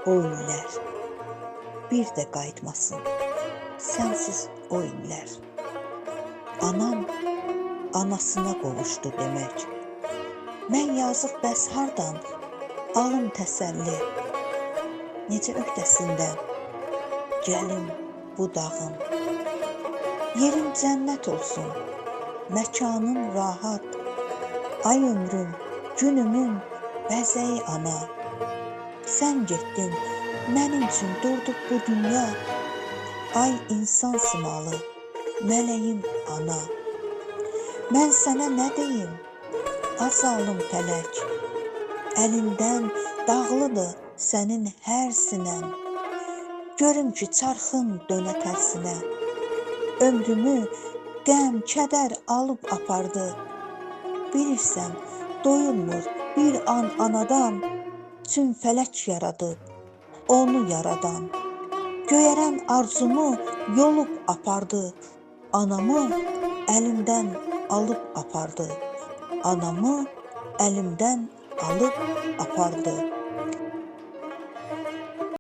o illər bir də qayıtmasın, sənsiz o illər. Anam anasına qovuşdu demək. Mən yazıq bəs hardan alım təsəlli, necə öhdəsindən gəlim bu dağın. Yerim cənnət olsun, məkanın rahat, ay ömrüm, günümün bəzəyi ana. Sən getdin, mənim üçün durduq bu dünya, ay insan simalı, mələyim ana. Mən sənə nə deyim, azalım fələk, əlindən dağlıdır sənin hər sinən. Görüm ki, çarxın dönə tərsinə, ömrümü qəm, kədər alıb apardı. Bilirsən, doyulmur bir an anadan, çün fələk yaradıb, onu yaradan. Göyərən arzumu yolub apardı, anamı əlimdən alıb apardı. Anamı əlimdən alıb apardı.